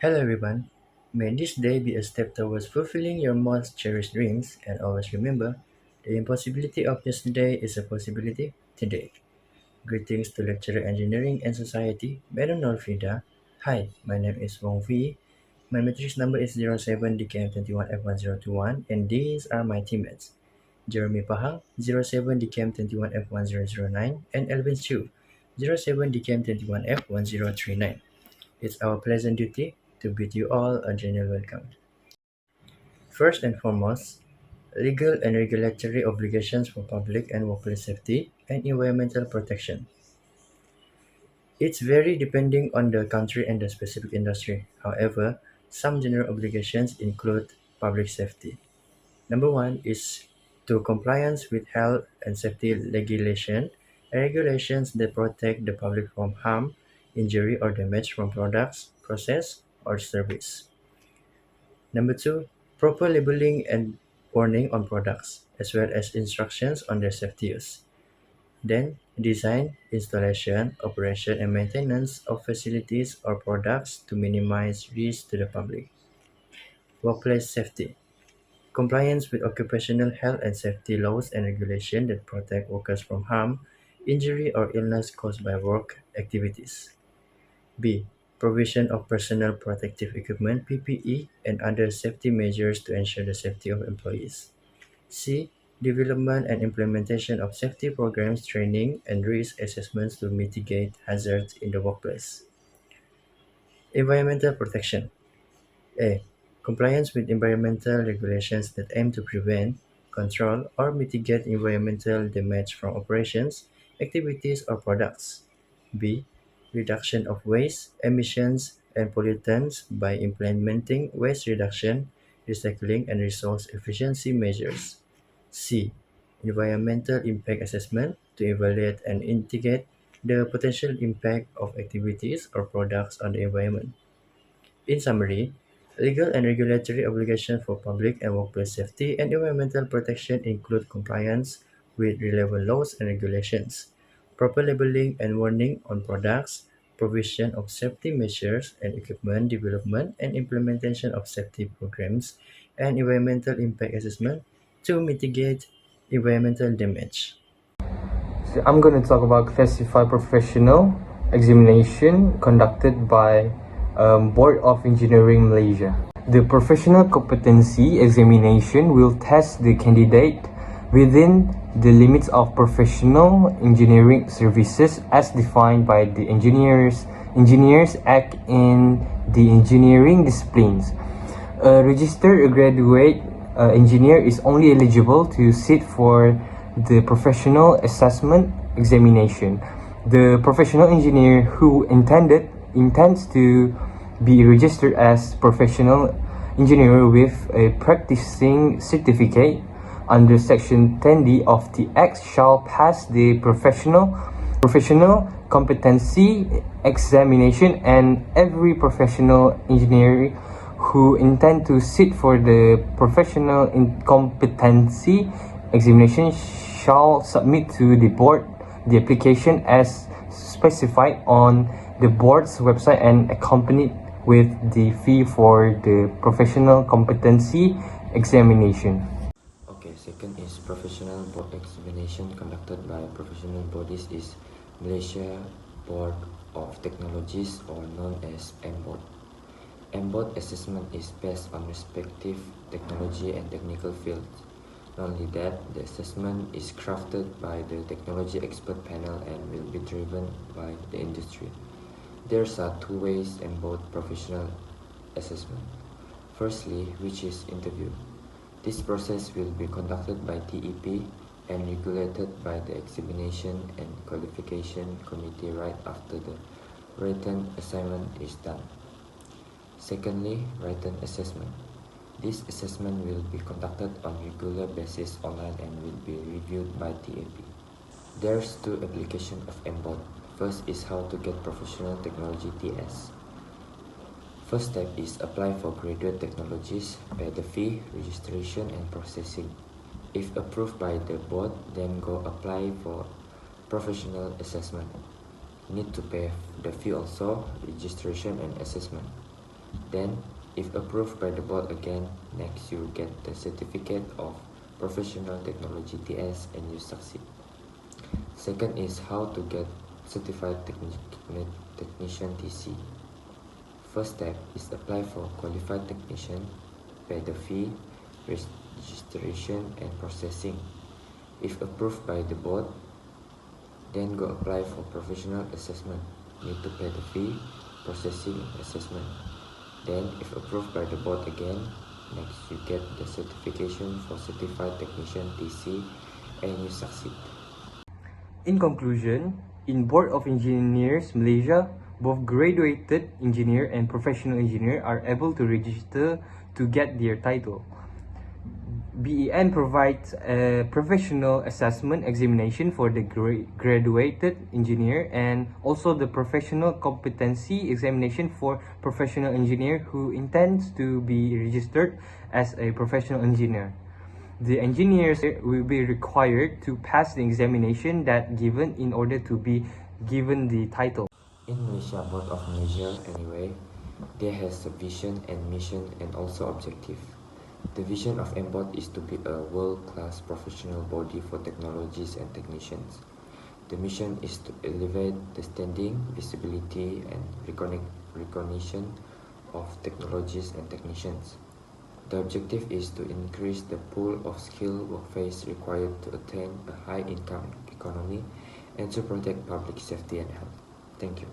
Hello everyone. May this day be a step towards fulfilling your most cherished dreams and always remember the impossibility of yesterday is a possibility today. Greetings to lecturer engineering and society, Madam Norfrida. Hi, my name is Wong V. My matrix number is 07DKM21F1021 and these are my teammates. Jeromy Pahang, 07DKM21F1009 and Alvince Chu, 07DKM21F1039. It's our pleasant duty to bid you all a genuine welcome. First and foremost, legal and regulatory obligations for public and workplace safety and environmental protection. It's very depending on the country and the specific industry. However, some general obligations include public safety. Number one is to compliance with health and safety legislation and regulations that protect the public from harm, injury, or damage from products, process, or service. Number two, proper labeling and warning on products, as well as instructions on their safety use. Then, design, installation, operation, and maintenance of facilities or products to minimize risk to the public. Workplace safety. Compliance with occupational health and safety laws and regulations that protect workers from harm, injury, or illness caused by work activities. B. Provision of personal protective equipment (PPE) and other safety measures to ensure the safety of employees. C. Development and implementation of safety programs, training, and risk assessments to mitigate hazards in the workplace. Environmental protection. A. Compliance with environmental regulations that aim to prevent, control, or mitigate environmental damage from operations, activities, or products. B. Reduction of waste, emissions, and pollutants by implementing waste reduction, recycling, and resource efficiency measures. C. Environmental impact assessment to evaluate and mitigate the potential impact of activities or products on the environment. In summary, legal and regulatory obligations for public and workplace safety and environmental protection include compliance with relevant laws and regulations, proper labeling and warning on products, provision of safety measures and equipment development and implementation of safety programs, and environmental impact assessment to mitigate environmental damage. So I'm going to talk about classified professional examination conducted by Board of Engineering Malaysia. The professional competency examination will test the candidate within the limits of professional engineering services as defined by the Engineers Act in the engineering disciplines. A registered graduate engineer is only eligible to sit for the professional assessment examination. The professional engineer who intends to be registered as professional engineer with a practicing certificate under Section 10D of the Act shall pass the professional competency examination, and every professional engineer who intend to sit for the professional competency examination shall submit to the board the application as specified on the board's website and accompanied with the fee for the professional competency examination. Okay, second is professional board examination conducted by professional bodies is Malaysia Board of Technologies, or known as MBOT. MBOT assessment is based on respective technology and technical fields. Not only that, the assessment is crafted by the technology expert panel and will be driven by the industry. There are two ways MBOT professional assessment. Firstly, which is interview. This process will be conducted by TEP and regulated by the Examination and Qualification Committee right after the written assignment is done. Secondly, written assessment. This assessment will be conducted on regular basis online and will be reviewed by TAP. There's two applications of MBOT. First is how to get professional technology TS. First step is apply for graduate technologies, pay the fee, registration and processing. If approved by the board, then go apply for professional assessment. Need to pay the fee also, registration and assessment. Then, if approved by the board again, next you get the certificate of Professional Technology TS and you succeed. Second is how to get certified technician TC. First step is apply for qualified technician, pay the fee, registration and processing. If approved by the board, then go apply for professional assessment. Need to pay the fee, processing and assessment. Then if approved by the board again, next you get the certification for certified technician TC and you succeed. In conclusion, in Board of Engineers Malaysia, both graduated engineer and professional engineer are able to register to get their title. BEN provides a professional assessment examination for the graduated engineer and also the professional competency examination for professional engineer who intends to be registered as a professional engineer. The engineers will be required to pass the examination that given in order to be given the title. In Malaysia, Board of Malaysia anyway, there has a vision and mission and also objective. The vision of MBOT is to be a world-class professional body for technologies and technicians. The mission is to elevate the standing, visibility and recognition of technologies and technicians. The objective is to increase the pool of skilled workforce required to attain a high-income economy and to protect public safety and health. Thank you.